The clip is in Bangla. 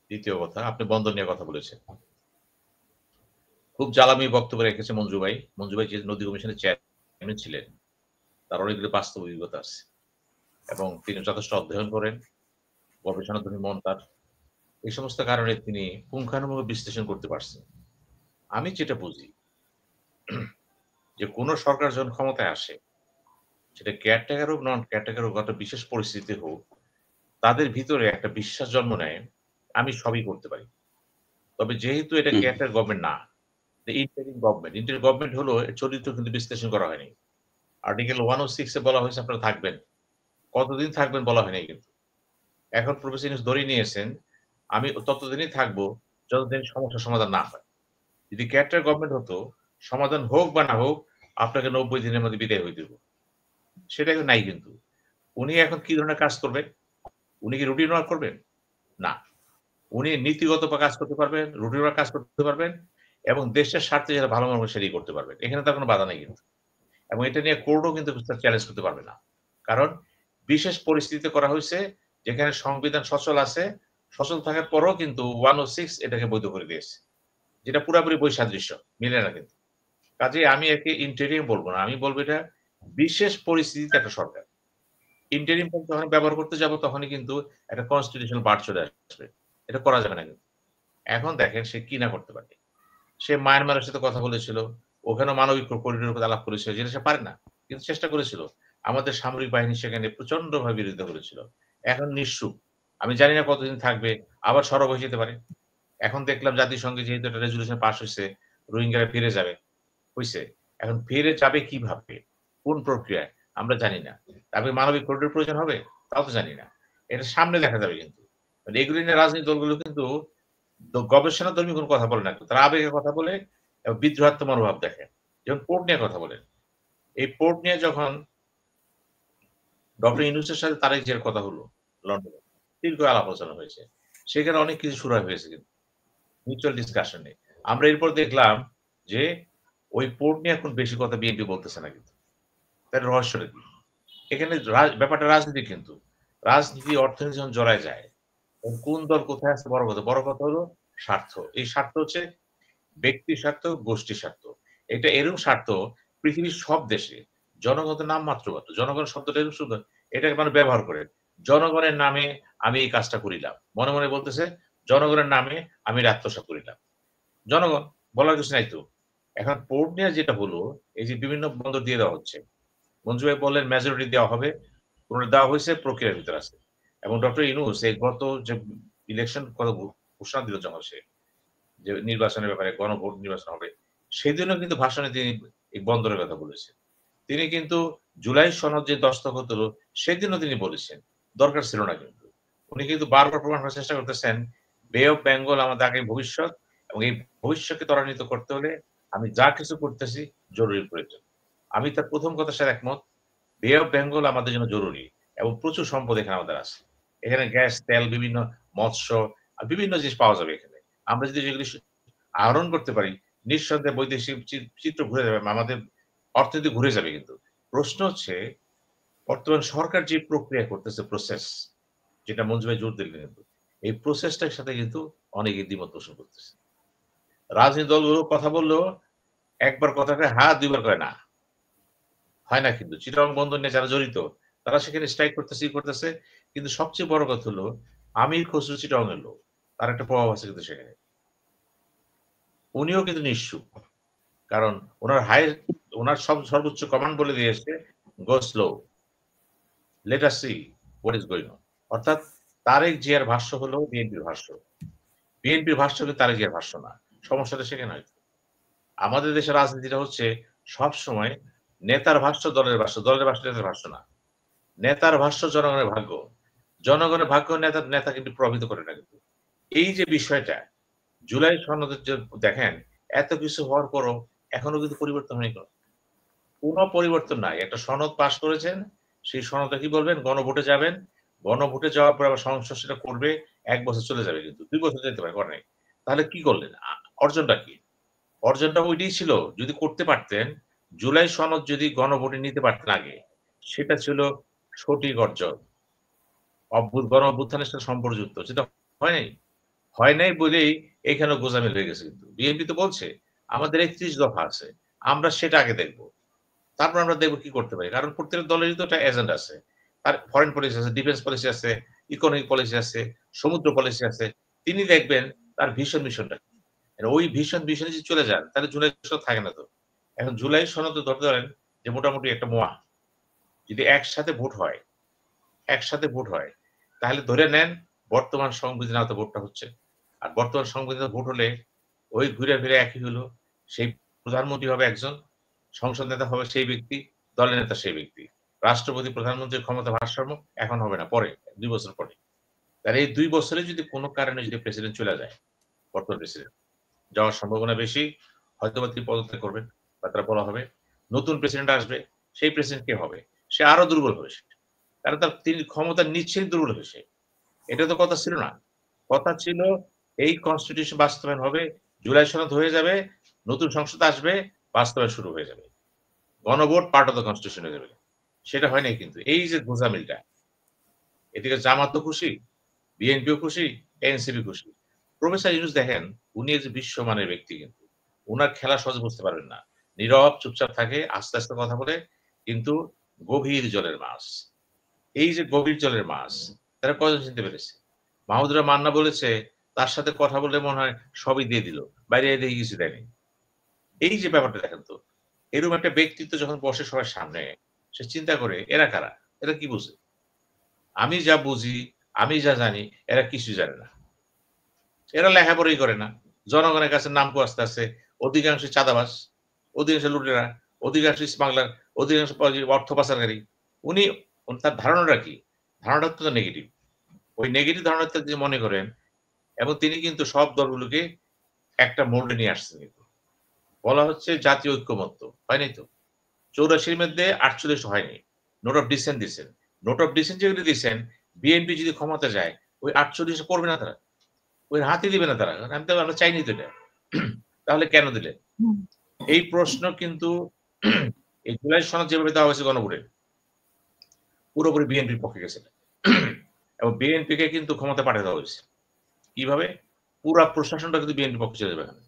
দ্বিতীয় কথা, আপনি বন্দর নিয়ে কথা বলেছেন। খুব জ্বালাময়ী বক্তব্য রেখেছে মঞ্জু ভাই। মঞ্জু ভাই যে নদী কমিশনের চেয়ারম্যান ছিলেন, তার অনেকগুলো বাস্তব অভিজ্ঞতা আছে এবং তিনি যথেষ্ট অধ্যয়ন করেন, গবেষণাধর্মী মন তার। এই সমস্ত কারণে তিনি পুঙ্খানুপুঙ্খ বিশ্লেষণ করতে পারছেন। আমি যেটা বুঝি যে কোন সরকার যখন ক্ষমতায় আসে, সেটা কেয়ারটেকার হোক, নন কেয়ারটেকার হোক, একটা বিশেষ পরিস্থিতি হোক, তাদের ভিতরে একটা বিশ্বাস জন্ম নেয়, আমি সবই করতে পারি। তবে যেহেতু এটা হুম, কেয়ারটেকার গভর্নমেন্ট না, এটা ইন্টারিম গভর্নমেন্ট। ইন্টারিম গভর্নমেন্ট হলো এর চরিত্র কিন্তু বিশ্লেষণ করা হয়নি। আর্টিকেল 106 এ বলা হয়েছে আপনারা থাকবেন। কতদিন থাকবেন বলা হয় নাই কিন্তু। এখন প্রফেসর ইউনূস ধরেই নিয়েছেন, আমি ততদিনই থাকবো যতদিন সমস্যার সমাধান না হয়। যদি কেয়ারটেকার গভর্নমেন্ট হতো, সমাধান হোক বা না হোক, আপনাকে ৯০ দিনের মধ্যে বিদায় হইতে হবে। সেটা কিন্তু নাই কিন্তু। উনি এখন কি ধরনের কাজ করবেন? উনি কি রুটিন ওয়ার্ক করবেন? না। উনি নীতিগত কাজ করতে পারবেন, রুটিন ওয়ার্ক কাজ করতে পারবেন এবং দেশের স্বার্থে যেটা ভালো মনে হবে সেটাই করতে পারবেন। এখানে তার কোন বাধা নাই কিন্তু। এবং এটা নিয়ে কোর্টও কিন্তু চ্যালেঞ্জ করতে পারবে না। কারণ বিশেষ পরিস্থিতিতে করা হইছে, যেখানে সংবিধান সচল আছে, সচল থাকার পরেও কিন্তু 106 এটাকে বৈধ করে দিয়েছে। যেটা পুরাপুরি বৈসাদৃশ্য, মিলে না কিন্তু। কাজেই আমি একে ইন্টেরিম বলব না। আমি বলব এটা বিশেষ পরিস্থিতিতে একটা সরকার। ইন্টারিম যখন ব্যবহার করতে যাব তখনই কিন্তু একটা কনস্টিটিউশনাল বার চলে আসবে। এটা করা যাবে না কিন্তু। এখন দেখেন সে কি না করতে পারে। সে মায়ানমারের সাথে কথা বলেছিল। ওখানেও মানবিক করিডোরের কথা আলাপ করেছিল যেটা সে পারে না। কিন্তু চেষ্টা করেছিল। আমাদের সামরিক বাহিনী সেখানে প্রচন্ডভাবে বিরোধিতা করেছিল। এখন নিঃসুপ। আমি জানি না কতদিন থাকবে। আবার সরব হয়ে যেতে পারে। এখন দেখলাম জাতিসংঘে যেহেতু একটা রেজোলিউশন পাস হইছে, রোহিঙ্গারা ফিরে যাবে। হইছে। এখন ফিরে যাবে কিভাবে? কোন প্রক্রিয়ায়? আমরা জানি না। তারপরে মানবিক করিডোর প্রয়োজন হবে? তাও তো জানি না। এটা সামনে দেখা যাবে কিন্তু। মানে এগুলি নিয়ে রাজনৈতিক দলগুলো কিন্তু গবেষণাধর্মী কোন কথা বলে না। তারা আবেগের কথা বলে এবং বিদ্রোহাত্মক মনোভাব দেখে। যেমন পোর্ট নিয়ে কথা বলেন। এই পোর্ট নিয়ে যখন ডক্টর ইউনূসের সাথে তারেক জিয়ার কথা হলো লন্ডনে, দীর্ঘ আলাপ আলোচনা হয়েছে। সেখানে অনেক কিছু শুরু হয়েছে কিন্তু মিউচুয়াল ডিসকাশন এ। আমরা এরপর দেখলাম যে ওই পোর্ট নিয়ে এখন বেশি কথা বিএনপি বলতেছে না কিন্তু। তার রহস্যটা কি? এখানে ব্যাপারটা রাজনীতি কিন্তু। রাজনীতি অর্থনীতি যখন জড়ায় যায়, তখন কোন দল কোথায় আছে বড় কথা। বড় কথা হলো স্বার্থ। এই স্বার্থ হচ্ছে ব্যক্তি স্বার্থ, গোষ্ঠী স্বার্থ। এটা এরকম স্বার্থ পৃথিবীর সব দেশে। জনগণের নামমাত্র কথা। জনগণ শব্দটা এরকম সুন্দর। এটাকে মানুষ ব্যবহার করে। জনগণের নামে আমি এই কাজটা করিলাম। মনে, মনে বলতেছে জনগণের নামে আমি এটা আত্মসাৎ করিলাম। জনগণ বলার কিছু নাই তো। এখন পোর্ট নিয়ে যেটা হলো, এই যে বিভিন্ন বন্দর দিয়ে দেওয়া হচ্ছে। মঞ্জু ভাই বললেন মেজরিটি দেওয়া হবে। কোনটা দেওয়া হয়েছে প্রক্রিয়ার ভিতরে আছে। এবং ডক্টর ইউনূস এই গত যে ইলেকশন কথা ঘোষণা দিল যখন সে যে নির্বাচনের ব্যাপারে গণভোট নির্বাচন হবে। সেদিনও কিন্তু ভাষণে তিনি এই বন্দরের কথা বলেছেন। তিনি কিন্তু জুলাই সনদ যে দস্তখত হলো সেদিনও তিনি বলেছেন। দরকার ছিল না কিন্তু। উনি কিন্তু বারবার প্রমাণ করার চেষ্টা করতেছেন বে অফ বেঙ্গল আমাদের আগামী ভবিষ্যৎ এবং এই ভবিষ্যৎকে ত্বরান্বিত করতে হলে আমি যা কিছু করতেছি জরুরি প্রয়োজন। আমি তার ১ম কথার সাথে একমত। বে অফ বেঙ্গল আমাদের জন্য জরুরি এবং প্রচুর সম্পদ এখানে আমাদের আছে। এখানে গ্যাস, তেল, বিভিন্ন মৎস্য বিভিন্ন জিনিস পাওয়া যাবে এখানে। আমরা যদি যেগুলি আহরণ করতে পারি, নিঃসন্দেহে বৈদেশিক চিত্র ঘুরে যাবে। আমাদের অর্থনীতি ঘুরে যাবে কিন্তু। প্রশ্ন হচ্ছে বর্তমান সরকার যে প্রক্রিয়া করতেছে প্রসেস, যেটা মঞ্জু ভাই জোর দিলেন কিন্তু। এই প্রসেসটার সাথে কিন্তু অনেকে দ্বিমত পোষণ করতেছে। রাজনৈতিক দলগুলো কথা বললেও একবার কথা কয় হ্যাঁ, ২ বার কয় না। হয় না কিন্তু। চিটাগং বন্দর নিয়ে যারা জড়িত, তারা সেখানে স্ট্রাইক করতেছে, করতেছে। কিন্তু সবচেয়ে বড় কথা হলো আমির খসরু চিটাগং এর লোক। তার একটা প্রভাব আছে কিন্তু সেখানে। উনিও কিন্তু নিশ্চুপ। কারণ উনার সর্বোচ্চ কমান্ড বলে দিয়েছে, "গো slow. Let us see what is going on." অর্থাৎ তারেক জিয়ার ভাষ্য হলো বিএনপির ভাষ্য। বিএনপির ভাষ্য কিন্তু তারেক জিয়ার ভাষ্য না। সমস্যাটা সেখানে হয়তো। আমাদের দেশের রাজনীতিটা হচ্ছে সবসময় নেতার ভাষ্য দলের ভাষ্য, দলের ভাষ্য নেতার ভাষ্য না। নেতার ভাষ্য জনগণের ভাগ্য। জনগণের ভাগ্য নেতা কিন্তু প্রভাবিত করে না কিন্তু। এই যে বিষয়টা, জুলাই সনদের যে দেখেন, এত কিছু হওয়ার পরও এখনো কিন্তু পরিবর্তন হয়নি কোনো। কোন পরিবর্তন নাই। একটা সনদ পাস করেছেন, সেই সনদে কি বলবেন? গণভোটে যাবেন। গণভোটে যাওয়ার পর আবার সংসদ সেটা করবে। ১ বছর চলে যাবে কিন্তু। ২ বছর যেতে পারে, করে নাই। তাহলে কি করলেন? অর্জনটা কি? অর্জনটা ওইটাই ছিল। যদি করতে পারতেন, জুলাই সনদ যদি গণভোটে নিতে পারতেন আগে, সেটা ছিল সঠিক অর্জন। গণ অভ্যুত্থানের সাথে সম্পর্কযুক্ত। সেটা হয় নাই। হয় নাই বলেই এখানে গোঁজামিল হয়ে গেছে কিন্তু। বিএনপি তো বলছে আমাদের ৩১ দফা আছে। আমরা সেটা আগে দেখব। তারপর আমরা দেখব কি করতে পারি। কারণ প্রত্যেকটা দলেরই তো একটা এজেন্ডা আছে। তার ফরেন পলিসি আছে, ডিফেন্স পলিসি আছে, ইকোনমিক পলিসি আছে, সমুদ্র পলিসি আছে। তিনি দেখবেন তার ভিশন মিশনটা কি। ওই ভিশন মিশনে যদি চলে যান তাহলে জুলাই সনদ থাকে না তো। এখন জুলাই সনদ ধরতে পারেন যে মোটামুটি একটা মোয়া। যদি একসাথে ভোট হয় তাহলে ধরে নেন বর্তমান সংবিধানে হয়তো ভোটটা হচ্ছে। আর বর্তমান সংবিধানে ভোট হলে ওই ঘুরে ফিরে একই হলো। সেই প্রধানমন্ত্রী হবে একজন, সংসদ নেতা হবে সেই ব্যক্তি, দলের নেতা সেই ব্যক্তি। রাষ্ট্রপতি প্রধানমন্ত্রীর ক্ষমতা ভারসাম্য এখন হবে না, পরে ২ বছর পরে। তাহলে এই ২ বছরে যদি কোন কারণে যদি প্রেসিডেন্ট চলে যায়, বর্তমান প্রেসিডেন্ট যাওয়ার সম্ভাবনা বেশি। হয়তোবা তিনি পদত্যাগ করবেন বা তারা বলা হবে নতুন প্রেসিডেন্ট আসবে, সেই প্রেসিডেন্ট কে হবে? সে আরো দুর্বল হবে সে। কারণ তিনি ক্ষমতা নিচ্ছেই দুর্বল হবে সে। এটা তো কথা ছিল না। কথা ছিল এই কনস্টিটিউশন বাস্তবায়ন হবে, জুলাই সনদ হয়ে যাবে, নতুন সংসদ আসবে, বাস্তবায়ন শুরু হয়ে যাবে। গণভোট পার্ট অফ দ্য কনস্টিটিউশন হয়ে যাবে। সেটা হয় নাই কিন্তু। এই যে গোঁজামিলটা, এদিকে জামাতও খুশি, বিএনপিও খুশি, এনসিপি খুশি। প্রফেসর ইউনূস দেখেন, উনি যে বিশ্বমানের ব্যক্তি কিন্তু। উনার খেলা সহজে বুঝতে পারবেন না। নীরব চুপচাপ থাকে, আস্তে, আস্তে কথা বলে, কিন্তু গভীর জলের মাছ। এই যে গভীর জলের মাছ, তারা কয়জন চিনতে পেরেছে? মাহমুদুর মান্না বলেছে, তার সাথে কথা বললে মনে হয় সবই দিয়ে দিল। বাইরে দেখি কিছু দেয়নি। এই যে ব্যাপারটা দেখেন তো। এরকম একটা ব্যক্তিত্ব যখন বসে সবার সামনে, সে চিন্তা করে এরা কারা? এরা কি বুঝে? আমি যা বুঝি, আমি যা জানি, এরা কিছুই জানে না। এরা লেখাপড়াই করে না। জনগণের কাছে নাম কুয়াস্তে আছে। অধিকাংশই চাঁদাবাজ, অধিকাংশ লুটেরা, অধিকাংশ স্মাগলার, অধিকাংশ অর্থ পাচারকারী। উনি তার ধারণাটা কি? ধারণাটা তো নেগেটিভ। ওই নেগেটিভ ধারণাটা যদি মনে করেন এবং তিনি কিন্তু সব দলগুলোকে একটা মোল্ডে নিয়ে আসছেন কিন্তু। বলা হচ্ছে জাতীয় ঐক্যমত্য। হয় নাই তো? ৮৪ এর মধ্যে ৪৮ হয়নি। নোট অফ ডিসেন্ট দিছেন। নোট অফ ডিসেন্ট যেগুলো দিছেন, বিএনপি যদি ক্ষমতায় যায়, ওই ৪৮ করবে না তারা। ওই হাতই দিবে না তারা। আমরা চাইনি তো এটা। তাহলে কেন দিলেন? হুম। এই প্রশ্ন কিন্তু এই জুলাই সনদ যেভাবে দেওয়া হয়েছে গণভোটে, পুরোপুরি বিএনপির পক্ষে গেছে। এবং বিএনপিকে কিন্তু ক্ষমতায় পাঠিয়ে দেওয়া হয়েছে। কিভাবে? পুরা প্রশাসনটা কিন্তু বিএনপির পক্ষে চলে যাবে এখানে।